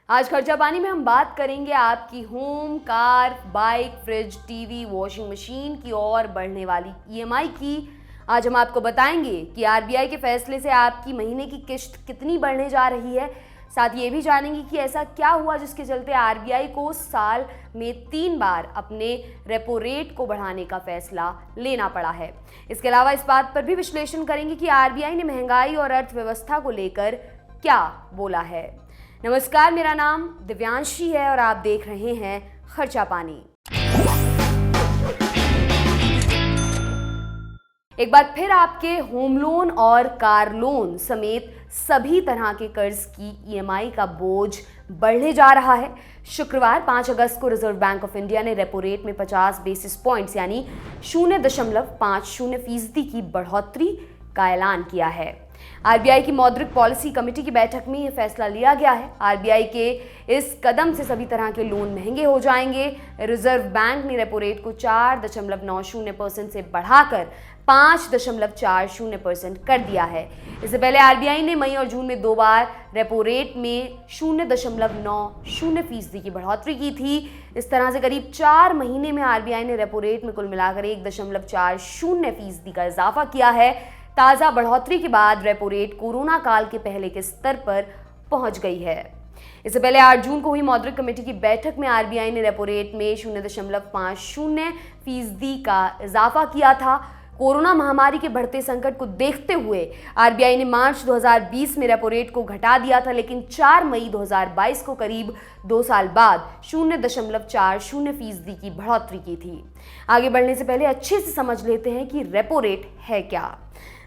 आज खर्चा पानी में हम बात करेंगे आपकी home, car, bike, fridge, TV, washing machine की और बढ़ने वाली ईएमआई की। आज हम आपको बताएंगे कि आरबीआई के फैसले से आपकी महीने की किश्त कितनी बढ़ने जा रही है। साथ ये भी जानेंगे कि ऐसा क्या हुआ जिसके चलते आरबीआई को साल में 3 बार अपने रेपो रेट को बढ़ाने का फैसला लेना पड़ा है। इसके अलावा इस बात पर भी विश्लेषण करेंगे कि आरबीआई ने महंगाई और अर्थव्यवस्था को लेकर क्या बोला है। नमस्कार, मेरा नाम दिव्यांशी है और आप देख रहे हैं खर्चा पानी। एक बार फिर आपके होम लोन और कार लोन समेत सभी तरह के कर्ज की ईएमआई का बोझ बढ़ने जा रहा है। शुक्रवार 5 अगस्त को रिजर्व बैंक ऑफ इंडिया ने रेपो रेट में 50 बेसिस पॉइंट्स यानी 0.50% की बढ़ोतरी का ऐलान किया है। आरबीआई की मौद्रिक पॉलिसी कमेटी की बैठक में यह फैसला लिया गया है। आरबीआई के इस कदम से सभी तरह के लोन महंगे हो जाएंगे। रिजर्व बैंक ने रेपो रेट को 4.90% से बढ़ाकर 5.40% कर दिया है। इससे पहले आरबीआई ने मई और जून में 2 बार रेपो रेट में 0.90% की बढ़ोतरी की थी। इस तरह से करीब 4 महीने में आरबीआई ने रेपो रेट में कुल मिलाकर 1.40% का इजाफा किया है। ताज़ा बढ़ोतरी के बाद रेपो रेट कोरोना काल के पहले के स्तर पर पहुंच गई है। इससे पहले 8 जून को हुई मौद्रिक कमेटी की बैठक में आरबीआई ने रेपो रेट में 0.50% का इजाफा किया था। कोरोना महामारी के बढ़ते संकट को देखते हुए आरबीआई ने मार्च 2020 में रेपो रेट को घटा दिया था, लेकिन 4 मई 2022 को करीब 2 साल बाद 0.40% की बढ़ोतरी की थी। आगे बढ़ने से पहले अच्छे से समझ लेते हैं कि रेपो रेट है क्या।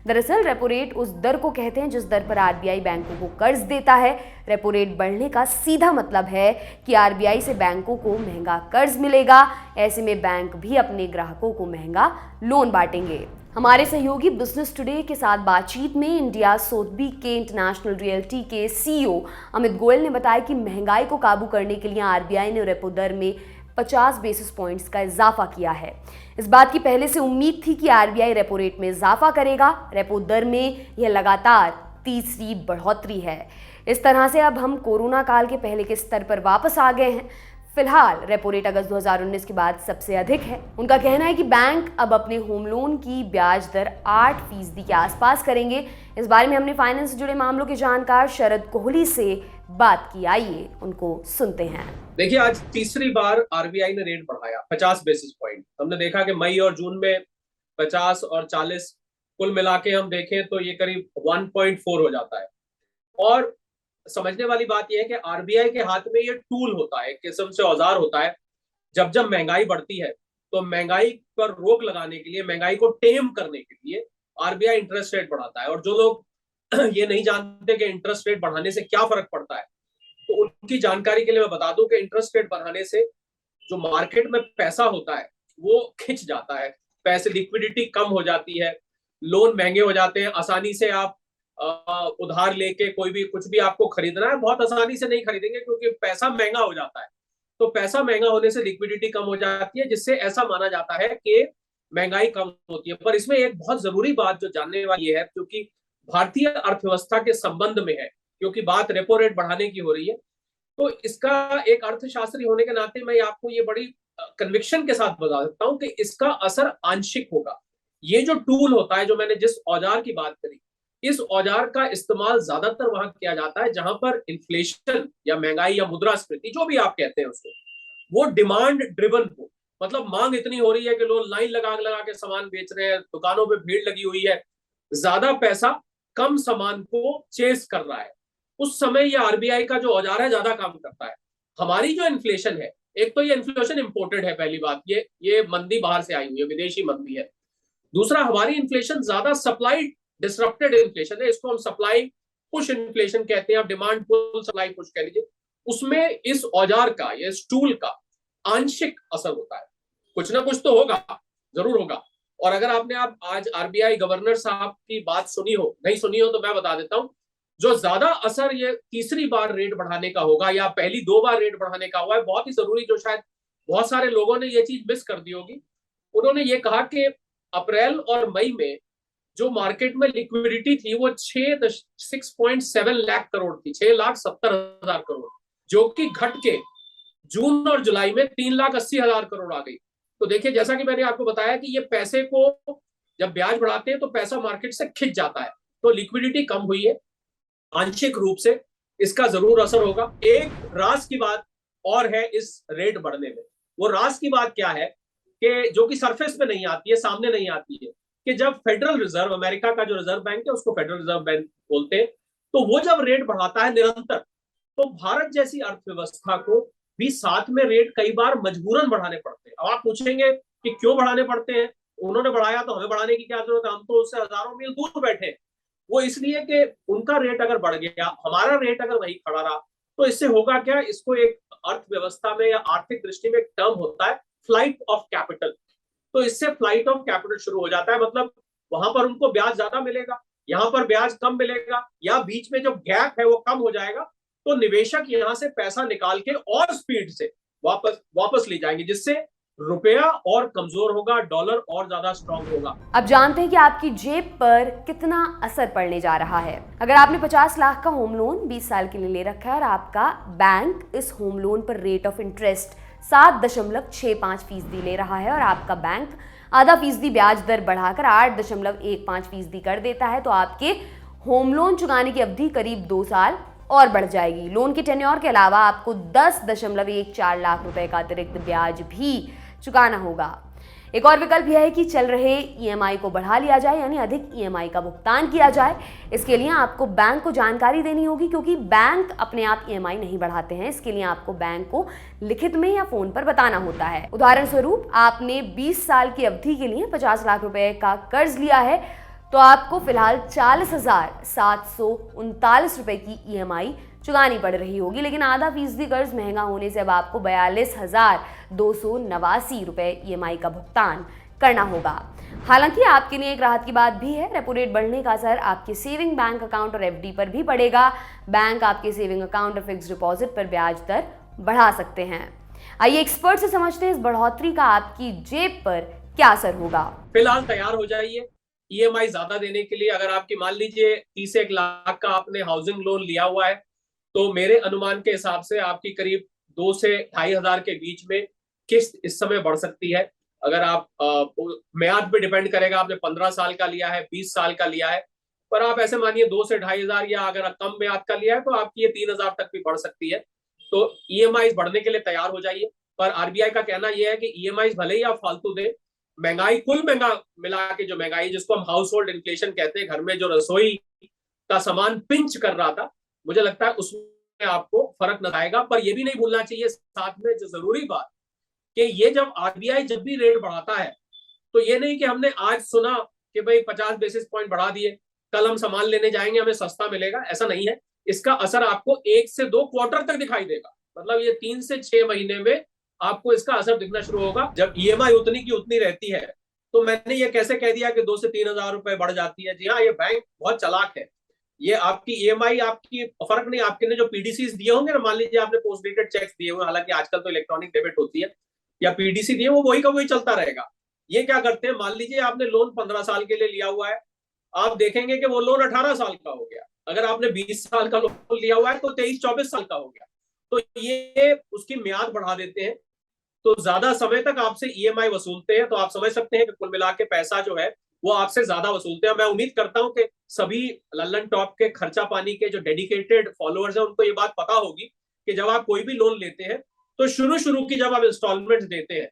दरअसल रेपो रेट उस दर को कहते हैं जिस दर पर आरबीआई बैंकों को कर्ज देता है। रेपो रेट बढ़ने का सीधा मतलब है कि आरबीआई से बैंकों को महंगा कर्ज मिलेगा। ऐसे में बैंक भी अपने ग्राहकों को महंगा लोन बांटेंगे। हमारे सहयोगी बिजनेस टुडे के साथ बातचीत में इंडिया सोथबी के इंटरनेशनल रियल्टी के सीईओ अमित गोयल ने बताया कि महंगाई को काबू करने के लिए आरबीआई ने रेपो दर में 50 बेसिस पॉइंट्स का इजाफा किया है। इस बात की पहले से उम्मीद थी कि आरबीआई रेपो रेट में इजाफा करेगा। रेपो दर में यह लगातार तीसरी बढ़ोतरी है। इस तरह से अब हम कोरोना काल के पहले के स्तर पर वापस आ गए हैं। फिलहाल रेपो रेट अगस्त 2019 के बाद सबसे अधिक है। उनका कहना है कि बैंक अब अपने होम लोन की ब्याज दर 8% के आसपास करेंगे। इस बारे में हमने फाइनेंस से जुड़े मामलों के जानकार शरद कोहली से बात की। आइए उनको सुनते हैं। देखिए, आज तीसरी बार आरबीआई ने रेट बढ़ाया 50 बेसिस पॉइंट। हमने देखा कि मई और जून में 50 और 40 कुल मिला के हम देखें तो ये करीब 1.4 हो जाता है। और समझने वाली बात यह है कि आरबीआई के हाथ में ये टूल होता है, एक किस्म से औजार होता है। जब जब महंगाई बढ़ती है तो महंगाई पर रोक लगाने के लिए, महंगाई को टेम करने के लिए आरबीआई इंटरेस्ट रेट बढ़ाता है। और जो लोग ये नहीं जानते कि इंटरेस्ट रेट बढ़ाने से क्या फर्क पड़ता है, तो उनकी जानकारी के लिए मैं बता दूं कि इंटरेस्ट रेट बढ़ाने से जो मार्केट में पैसा होता है वो खिंच जाता है, पैसे लिक्विडिटी कम हो जाती है, लोन महंगे हो जाते हैं। आसानी से आप उधार लेके कोई भी कुछ भी आपको खरीदना है, बहुत आसानी से नहीं खरीदेंगे क्योंकि पैसा महंगा हो जाता है। तो पैसा महंगा होने से लिक्विडिटी कम हो जाती है, जिससे ऐसा माना जाता है कि महंगाई कम होती है। पर इसमें एक बहुत जरूरी बात जो जानने वाली है, क्योंकि भारतीय अर्थव्यवस्था के संबंध में है, क्योंकि बात रेपो रेट बढ़ाने की हो रही है, तो इसका एक अर्थशास्त्री होने के नाते मैं आपको ये बड़ी कन्विक्शन के साथ बता सकता हूं कि इसका असर आंशिक होगा। ये जो टूल होता है, जो मैंने जिस औजार की बात करी, इस औजार का इस्तेमाल ज्यादातर वहां किया जाता है जहां पर इन्फ्लेशन या महंगाई या मुद्रास्फीति, जो भी आप कहते हैं उसको, वो डिमांड ड्रिवन हो। मतलब मांग इतनी हो रही है कि लोग लाइन लगा लगा के सामान बेच रहे हैं, दुकानों पे भीड़ लगी हुई है, ज्यादा पैसा कम सामान को चेस कर रहा है। उस समय ये आरबीआई का जो औजार है ज्यादा काम करता है। हमारी जो इन्फ्लेशन है, एक तो ये इन्फ्लेशन इंपोर्टेड है, पहली बात, ये मंदी बाहर से आई हुई है, विदेशी मंदी है। दूसरा, हमारी इन्फ्लेशन ज्यादा सप्लाई डिसरप्टेड इन्फ्लेशन है, इसको हम सप्लाई पुश इन्फ्लेशन कहते हैं, आप डिमांड पुल सप्लाई पुश कह लीजिए। उसमें इस औजार का, ये टूल का आंशिक असर होता है। कुछ ना कुछ तो होगा, जरूर होगा। और अगर आपने आप आज आरबीआई गवर्नर साहब की बात सुनी हो, नहीं सुनी हो, तो मैं बता देता हूं। जो ज्यादा असर ये तीसरी बार रेट बढ़ाने का होगा या पहली 2 बार रेट बढ़ाने का हुआ है, बहुत ही जरूरी, जो शायद बहुत सारे लोगों ने ये चीज मिस कर दी होगी। उन्होंने ये कहा कि अप्रैल और मई में जो मार्केट में लिक्विडिटी थी वो 6.7 लाख करोड़ थी, 6,70,000 करोड़। जो कि घट के जून और जुलाई में 3,80,000 करोड़ आ गई। तो देखिए, जैसा कि मैंने आपको बताया कि ये पैसे को जब ब्याज बढ़ाते हैं तो पैसा मार्केट से खिंच जाता है, तो लिक्विडिटी कम हुई है, आंशिक रूप से इसका जरूर असर होगा। एक रास की बात और है इस रेट बढ़ने में। वो रास की बात क्या है कि जो कि सरफेस पे नहीं आती है, सामने नहीं आती है, कि जब फेडरल रिजर्व, अमेरिका का जो रिजर्व बैंक है उसको फेडरल रिजर्व बैंक बोलते हैं, तो वो जब रेट बढ़ाता है निरंतर, तो भारत जैसी अर्थव्यवस्था को भी साथ में रेट कई बार मजबूरन बढ़ाने पड़ते हैं। अब आप पूछेंगे कि क्यों बढ़ाने पड़ते हैं, उन्होंने बढ़ाया तो हमें बढ़ाने की क्या जरूरत है, हम तो उससे हजारों मील दूर बैठे हैं। वो इसलिए कि उनका रेट अगर बढ़ गया, हमारा रेट अगर वही खड़ा रहा, तो इससे होगा क्या, इसको एक अर्थव्यवस्था में या आर्थिक दृष्टि में एक टर्म होता है फ्लाइट ऑफ कैपिटल। तो इससे फ्लाइट ऑफ कैपिटल शुरू हो जाता है, मतलब वहां पर उनको ब्याज ज्यादा मिलेगा, यहाँ पर ब्याज कम मिलेगा, या बीच में जो गैप है वो कम हो जाएगा, तो निवेशक यहां से पैसा निकाल के और स्पीड से वापस वापस ले जाएंगे, जिससे रुपया और कमजोर होगा, डॉलर और ज्यादा स्ट्रांग होगा। अब जानते हैं कि आपकी जेब पर कितना असर पड़ने जा रहा है। अगर आपने 50 लाख का होम लोन 20 साल के लिए ले रखा है और आपका बैंक इस होम लोन पर रेट ऑफ इंटरेस्ट 7.65% ले रहा है और आपका बैंक आधा फीसदी ब्याज दर बढ़ाकर 8.15% कर देता है, तो आपके होम लोन चुकाने की अवधि करीब 2 साल और बढ़ जाएगी। लोन के टेन्योर के अलावा आपको 10.14 लाख रुपए का अतिरिक्त ब्याज भी चुकाना होगा। एक और विकल्प यह है कि चल रहे ईएमआई को बढ़ा लिया जाए, यानी अधिक ईएमआई का भुगतान किया जाए। इसके लिए आपको बैंक को जानकारी देनी होगी, क्योंकि बैंक अपने आप ईएमआई नहीं बढ़ाते हैं। इसके लिए आपको बैंक को लिखित में या फोन पर बताना होता है। उदाहरण स्वरूप, आपने 20 साल की अवधि के लिए 50 लाख रुपए का कर्ज लिया है, तो आपको फिलहाल 40,739 रुपए की ईएमआई चुकानी पड़ रही होगी, लेकिन आधा फीसदी कर्ज महंगा होने से अब आपको 42,289 रुपए ईएमआई का भुगतान करना होगा। हालांकि आपके लिए एक राहत की बात भी है, रेपो रेट बढ़ने का असर आपके सेविंग बैंक अकाउंट और एफडी पर भी पड़ेगा। बैंक आपके सेविंग अकाउंट और फिक्स डिपॉजिट पर ब्याज दर बढ़ा सकते हैं। आइए एक्सपर्ट से समझते हैं इस बढ़ोतरी का आपकी जेब पर क्या असर होगा। फिलहाल तैयार हो जाइए ईएमआई ज्यादा देने के लिए। अगर आपकी मान लीजिए 30 लाख का आपने हाउसिंग लोन लिया हुआ है, तो मेरे अनुमान के हिसाब से आपकी करीब 2 से 2,500 के बीच में किस्त इस समय बढ़ सकती है। अगर आप म्याद पे डिपेंड करेगा, आपने 15 साल का लिया है, 20 साल का लिया है, पर आप ऐसे मानिए 2 से 2,500, या अगर कम म्याद का लिया है तो आपकी ये 3,000 तक भी बढ़ सकती है। तो ईएमआई बढ़ने के लिए तैयार हो जाइए। पर आरबीआई का कहना यह है कि ईएमआई भले ही आप फालतू दें, महंगाई कुल महंगा मिला के, जो महंगाई जिसको हम हाउस होल्ड इन्फ्लेशन कहते हैं, घर में जो रसोई का सामान पिंच कर रहा था, मुझे लगता है उसमें आपको फर्क न आएगा। पर यह भी नहीं भूलना चाहिए साथ में जो जरूरी बात, कि ये जब आरबीआई जब भी रेट बढ़ाता है, तो ये नहीं कि हमने आज सुना कि भाई 50 बेसिस पॉइंट बढ़ा दिए, कल हम सामान लेने जाएंगे हमें सस्ता मिलेगा, ऐसा नहीं है। इसका असर आपको 1 से 2 क्वार्टर तक दिखाई देगा, मतलब ये 3 से 6 महीने में आपको इसका असर दिखना शुरू होगा। जब ईएमआई उतनी की उतनी रहती है, तो मैंने ये कैसे कह दिया कि 2 से 3,000 रुपए बढ़ जाती है? जी हाँ, ये बैंक बहुत चालाक है। ये आपकी ईएमआई, आपकी फर्क नहीं, आपके ने जो पीडीसी दिए होंगे ना, मान लीजिए आपने पोस्ट डेटेड चेक्स दिए हुए, हालांकि आजकल तो इलेक्ट्रॉनिक डेबिट होती है, या पीडीसी दिए, वो वही का वही चलता रहेगा। ये क्या करते हैं, मान लीजिए आपने लोन 15 साल के लिए लिया हुआ है, आप देखेंगे कि वो लोन 18 साल का हो गया। अगर आपने 20 साल का लोन लिया हुआ है तो 23-24 साल का हो गया। तो ये उसकी म्याद बढ़ा देते हैं, तो ज्यादा समय तक आपसे ईएमआई वसूलते हैं। तो आप समझ सकते हैं कि कुल मिला के पैसा जो है वो आपसे ज्यादा वसूलते हैं। मैं उम्मीद करता हूं कि सभी लल्लन टॉप के खर्चा पानी के जो डेडिकेटेड फॉलोअर्स हैं, उनको ये बात पता होगी कि जब आप कोई भी लोन लेते हैं, तो शुरू की जब आप इंस्टॉलमेंट देते हैं,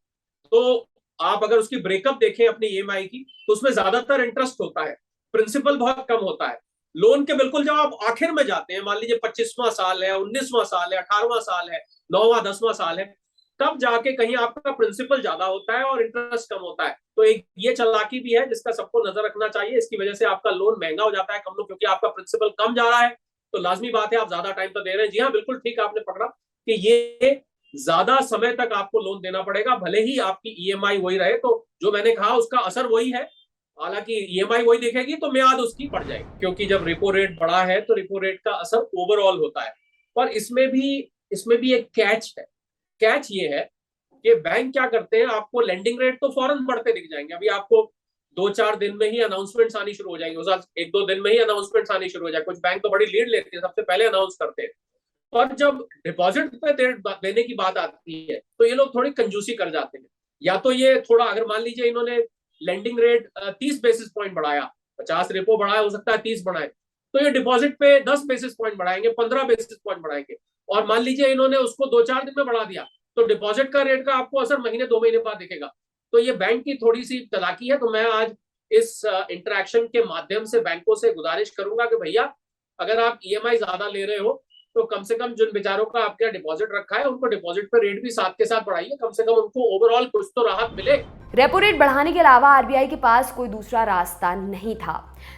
तो आप अगर उसकी ब्रेकअप देखें अपनी ईएमआई की, तो उसमें ज्यादातर इंटरेस्ट होता है, प्रिंसिपल बहुत कम होता है। लोन के बिल्कुल जब आप आखिर में जाते हैं, मान लीजिए 25वां साल है, 19वां साल है, 18वां साल है, 9वां 10वां साल है, तब जाके कहीं आपका प्रिंसिपल ज्यादा होता है और इंटरेस्ट कम होता है। तो एक ये चालाकी भी है जिसका सबको नजर रखना चाहिए। इसकी वजह से आपका लोन महंगा हो जाता है कम लोग, क्योंकि आपका प्रिंसिपल कम जा रहा है, तो लाजमी बात है आप ज्यादा टाइम तक दे रहे हैं। जी हाँ, बिल्कुल ठीक आपने पकड़ा कि ये ज्यादा समय तक आपको लोन देना पड़ेगा, भले ही आपकी ईएमआई वही रहे। तो जो मैंने कहा उसका असर वही है, हालांकि ईएमआई वही दिखेगी तो म्याद उसकी बढ़ जाएगी, क्योंकि जब रेपो रेट बढ़ा है तो रेपो रेट का असर ओवरऑल होता है। पर इसमें भी एक कैच है। कैच ये है कि बैंक क्या करते हैं, आपको लेंडिंग रेट तो फौरन बढ़ते दिख जाएंगे। अभी आपको 2-4 दिन में ही अनाउंसमेंट्स आनी शुरू हो जाएंगी, 1-2 दिन में ही अनाउंसमेंट्स आनी शुरू हो जाए। कुछ बैंक तो बड़ी लीड लेते हैं, सबसे पहले अनाउंस करते हैं। और जब डिपॉजिट पे देने की बात आती है तो ये लोग थोड़ी कंजूसी कर जाते हैं। या तो ये थोड़ा, अगर मान लीजिए इन्होंने लेंडिंग रेट 30 बेसिस पॉइंट बढ़ाया, 50 रेपो बढ़ाया, हो सकता है 30 बढ़ाए, तो ये डिपॉजिट पे 10 बेसिस पॉइंट बढ़ाएंगे, 15 बेसिस पॉइंट बढ़ाएंगे। और मान लीजिए इन्होंने उसको 2-4 दिन में बढ़ा दिया, तो डिपॉजिट का रेट का आपको असर महीने 2 महीने बाद दिखेगा। तो ये बैंक की थोड़ी सी चालाकी है। तो मैं आज इस इंटरेक्शन के माध्यम से बैंकों से गुजारिश करूंगा कि भैया, अगर आप ईएमआई ज्यादा ले रहे हो तो कम से कम जिन बेचारों का आपके डिपॉजिट रखा है उनको डिपॉजिट पर रेट भी साथ के साथ बढ़ाइए, कम से कम उनको ओवरऑल कुछ तो राहत मिले। रेपो रेट बढ़ाने के अलावा आरबीआई के पास कोई दूसरा रास्ता नहीं था।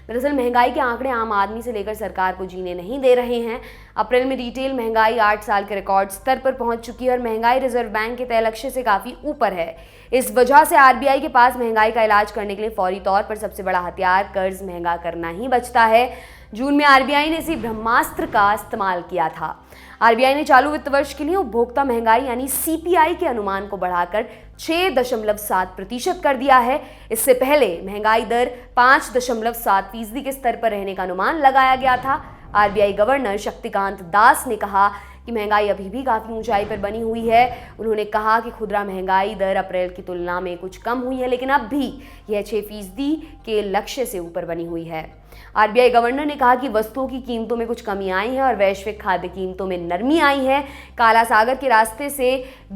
दरअसल महंगाई के आंकड़े आम आदमी से लेकर सरकार को जीने नहीं दे रहे हैं। अप्रैल में रिटेल महंगाई 8 साल के रिकॉर्ड स्तर पर पहुंच चुकी है और महंगाई रिजर्व बैंक के तय लक्ष्य से काफी ऊपर है। इस वजह से आरबीआई के पास महंगाई का इलाज करने के लिए फौरी तौर पर सबसे बड़ा हथियार कर्ज महंगा करना ही बचता है। जून में आरबीआई ने इसी ब्रह्मास्त्र का इस्तेमाल किया था। आरबीआई ने चालू वित्त वर्ष के लिए उपभोक्ता महंगाई यानी सीपीआई के अनुमान को बढ़ाकर 6.7% कर दिया है। इससे पहले महंगाई दर 5.7% के स्तर पर रहने का अनुमान लगाया गया था। आरबीआई गवर्नर शक्तिकांत दास ने कहा कि महंगाई अभी भी काफ़ी ऊंचाई पर बनी हुई है। उन्होंने कहा कि खुदरा महंगाई दर अप्रैल की तुलना में कुछ कम हुई है, लेकिन अब भी यह 6% के लक्ष्य से ऊपर बनी हुई है। आरबीआई गवर्नर ने कहा कि वस्तुओं की कीमतों में कुछ कमी आई है और वैश्विक खाद्य कीमतों में नरमी आई है। काला सागर के रास्ते से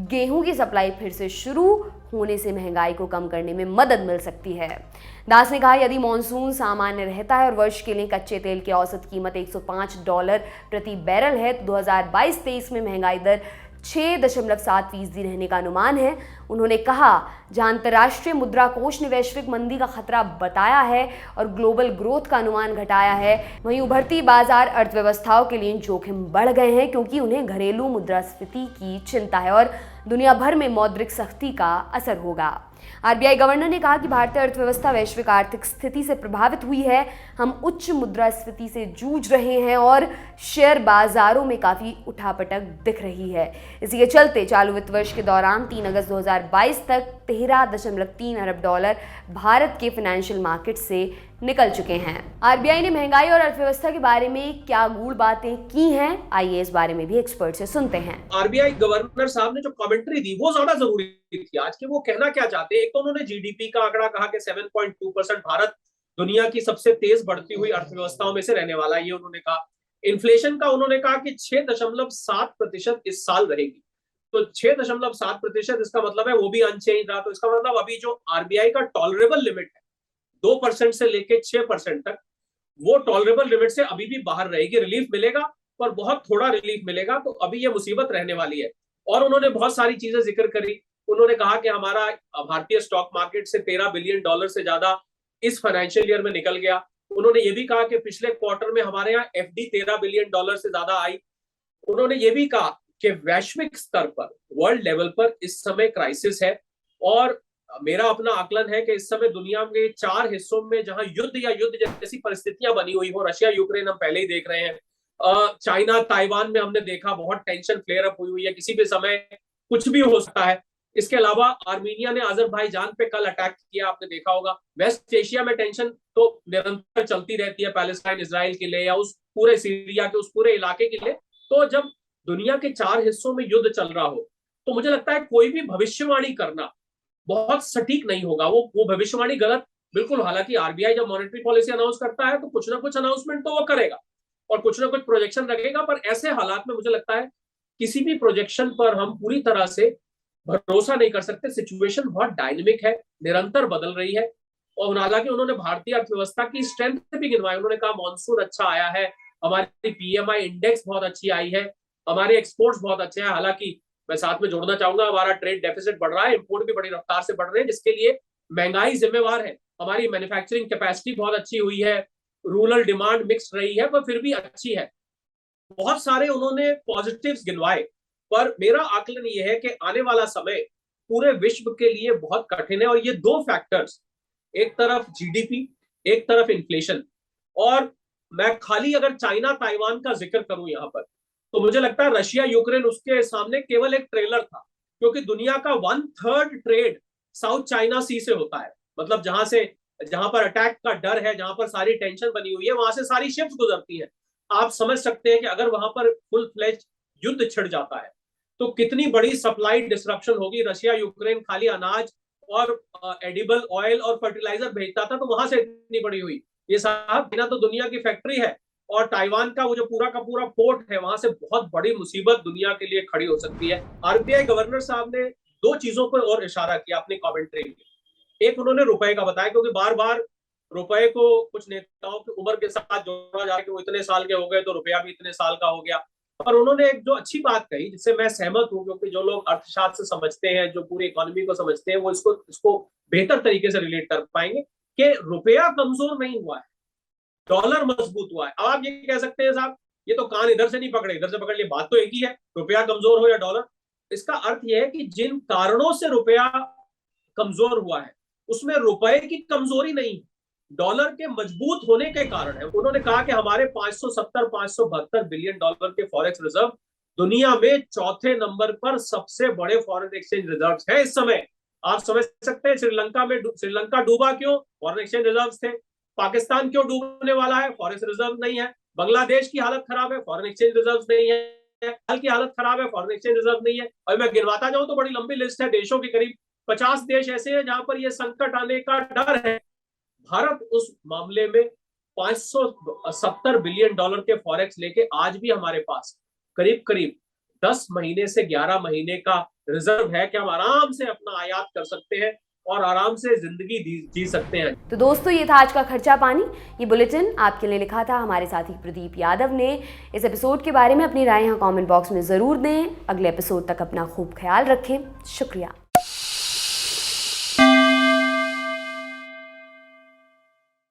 गेहूं की सप्लाई फिर से शुरू होने से महंगाई को कम करने में मदद मिल सकती है। दास ने कहा, यदि मॉनसून सामान्य रहता है और वर्ष के लिए कच्चे तेल की औसत कीमत $105 प्रति बैरल है तो 2022-23 में महंगाई दर 6.7% रहने का अनुमान है। उन्होंने कहा, जहां अंतर्राष्ट्रीय मुद्रा कोष ने वैश्विक मंदी का खतरा बताया है और ग्लोबल ग्रोथ का अनुमान घटाया है, वहीं उभरती बाजार अर्थव्यवस्थाओं के लिए जोखिम बढ़ गए हैं क्योंकि उन्हें घरेलू मुद्रास्फीति की चिंता है और दुनिया भर में मौद्रिक सख्ती का असर होगा। आरबीआई गवर्नर ने कहा कि भारतीय अर्थव्यवस्था वैश्विक आर्थिक स्थिति से प्रभावित हुई है। हम उच्च मुद्रास्फीति से जूझ रहे हैं और शेयर बाजारों में काफ़ी उठापटक दिख रही है। इसी के चलते चालू वित्त वर्ष के दौरान 3 अगस्त 2022 तक $13.3 अरब भारत के फाइनेंशियल मार्केट से निकल चुके हैं। आरबीआई ने महंगाई और अर्थव्यवस्था के बारे में क्या गूढ़ बातें की हैं, आइए इस बारे में भी एक्सपर्ट से सुनते हैं। आरबीआई गवर्नर साहब ने जो कमेंट्री दी वो ज्यादा जरूरी थी। आज के वो कहना क्या चाहते हैं, एक तो उन्होंने जीडीपी का आंकड़ा कहा कि 7.2% भारत दुनिया की सबसे तेज बढ़ती हुई अर्थव्यवस्थाओं में से रहने वाला है, ये उन्होंने कहा। इन्फ्लेशन का उन्होंने कहा कि 6.7% इस साल रहेगी। तो 6.7%, इसका मतलब है वो भी अनचेंज रहा। तो इसका मतलब अभी जो आरबीआई का टॉलरेबल लिमिट है 2% से लेके 6% तक, वो टॉलरेबल लिमिट से अभी भी बाहर रहेगी। रिलीफ मिलेगा पर बहुत थोड़ा रिलीफ मिलेगा। तो अभी ये मुसीबत रहने वाली है। और उन्होंने बहुत सारी चीजें जिक्र करी। उन्होंने कहा कि हमारा भारतीय स्टॉक मार्केट से $13 बिलियन से ज्यादा इस फाइनेंशियल ईयर में निकल गया। उन्होंने ये भी कहा कि पिछले क्वार्टर में हमारे यहाँ एफडी $13 बिलियन से ज्यादा आई। उन्होंने ये भी कहा कि वैश्विक स्तर पर, वर्ल्ड लेवल पर इस समय क्राइसिस है। और मेरा अपना आकलन है कि इस समय दुनिया के 4 हिस्सों में जहां युद्ध या युद्ध जैसी परिस्थितियां बनी हुई हो, रशिया यूक्रेन हम पहले ही देख रहे हैं, चाइना ताइवान में हमने देखा बहुत टेंशन फ्लेयर अप हुई है, किसी भी समय कुछ भी हो सकता है। इसके अलावा आर्मीनिया ने अजरबैजान पे कल अटैक किया, आपने देखा होगा। वेस्ट एशिया में टेंशन तो निरंतर चलती रहती है, पैलेस्टाइन इजराइल के लिए या उस पूरे सीरिया के उस पूरे इलाके के लिए। तो जब दुनिया के 4 हिस्सों में युद्ध चल रहा हो तो मुझे लगता है कोई भी भविष्यवाणी करना बहुत सटीक नहीं होगा। वो भविष्यवाणी गलत बिल्कुल। हालांकि आरबीआई जब मॉनेटरी पॉलिसी अनाउंस करता है तो कुछ ना कुछ अनाउंसमेंट तो वो करेगा और कुछ ना कुछ प्रोजेक्शन रखेगा, पर ऐसे हालात में मुझे लगता है किसी भी प्रोजेक्शन पर हम पूरी तरह से भरोसा नहीं कर सकते। सिचुएशन बहुत डायनेमिक है, निरंतर बदल रही है। और हालांकि उन्होंने भारतीय अर्थव्यवस्था की स्ट्रेंथ भी गिनवाई। उन्होंने कहा मॉनसून अच्छा आया है, हमारी पीएमआई इंडेक्स बहुत अच्छी आई है, हमारे एक्सपोर्ट्स बहुत अच्छे हैं। हालांकि मैं साथ में जोड़ना चाहूंगा, हमारा ट्रेड डेफिसिट बढ़ रहा है, इंपोर्ट भी बड़ी रफ्तार से बढ़ रहे हैं, जिसके लिए महंगाई जिम्मेवार है। हमारी मैन्युफैक्चरिंग कैपेसिटी बहुत अच्छी हुई है, रूरल डिमांड मिक्स रही है पर फिर भी अच्छी है। बहुत सारे उन्होंने पॉजिटिव्स गिनवाए। पर मेरा आकलन यह है कि आने वाला समय पूरे विश्व के लिए बहुत कठिन है। और ये 2 फैक्टर्स, एक तरफ जीडीपी, एक तरफ इन्फ्लेशन। और मैं खाली अगर चाइना ताइवान का जिक्र करूं यहाँ पर, तो मुझे लगता है रशिया यूक्रेन उसके सामने केवल एक ट्रेलर था, क्योंकि दुनिया का 1/3 ट्रेड साउथ चाइना सी से होता है। मतलब जहां पर अटैक का डर है, जहां पर सारी टेंशन बनी हुई है, वहां से सारी शिप्स गुजरती हैं। आप समझ सकते हैं कि अगर वहां पर फुल फ्लेज युद्ध छिड़ जाता है तो कितनी बड़ी सप्लाई डिसरप्शन होगी। रशिया यूक्रेन खाली अनाज और एडिबल ऑयल और फर्टिलाइजर भेजता था तो वहां से इतनी बड़ी हुई। ये साहब बिना तो दुनिया की फैक्ट्री है और ताइवान का वो जो पूरा का पूरा पोर्ट है, वहां से बहुत बड़ी मुसीबत दुनिया के लिए खड़ी हो सकती है। आरबीआई गवर्नर साहब ने दो चीजों पर और इशारा किया अपनी कमेंट्री में। एक उन्होंने रुपए का बताया, क्योंकि बार बार रुपए को कुछ नेताओं की उम्र के साथ जोड़ा जा रहा है कि वो इतने साल के हो गए तो रुपया भी इतने साल का हो गया। और उन्होंने एक जो अच्छी बात कही जिससे मैं सहमत हूं, क्योंकि जो लोग अर्थशास्त्र समझते हैं, जो पूरी इकोनॉमी को समझते हैं, वो इसको बेहतर तरीके से रिलेट कर पाएंगे कि रुपया कमजोर नहीं हुआ है, डॉलर मजबूत हुआ है। अब आप ये कह सकते हैं साहब ये तो कान इधर से नहीं पकड़े इधर से पकड़ लिए, बात तो एक ही है, रुपया कमजोर हो या डॉलर। इसका अर्थ यह है कि जिन कारणों से रुपया कमजोर हुआ है उसमें रुपए की कमजोरी नहीं, डॉलर के मजबूत होने के कारण है। उन्होंने कहा कि हमारे 572 बिलियन डॉलर के फॉरेक्स रिजर्व दुनिया में चौथे नंबर पर सबसे बड़े फॉरेन एक्सचेंज रिजर्व है इस समय। आप समझ सकते हैं श्रीलंका डूबा क्यों? फॉरेन एक्सचेंज रिजर्व थे। पाकिस्तान क्यों डूबने वाला है? फॉरेन रिजर्व नहीं है। बांग्लादेश की हालत खराब है, फॉरेन एक्सचेंज रिजर्व नहीं है। नेपाल की हालत खराब है, फॉरेन एक्सचेंज रिजर्व नहीं है। और मैं गिनवाता जाऊं तो बड़ी लंबी लिस्ट है देशों की, करीब 50 देश ऐसे हैं जहां पर यह संकट आने का डर है। भारत उस मामले में 570 बिलियन डॉलर के फॉरेक्स लेके आज भी हमारे पास करीब करीब 10 महीने से 11 महीने का रिजर्व है कि हम आराम से अपना आयात कर सकते हैं और आराम से जिंदगी जी सकते हैं। तो दोस्तों ये था आज का खर्चा पानी। ये बुलेटिन आपके लिए लिखा था हमारे साथी प्रदीप यादव ने। इस एपिसोड के बारे में अपनी राय यहाँ कमेंट बॉक्स में ज़रूर दें। अगले एपिसोड तक अपना खूब ख्याल रखें। शुक्रिया।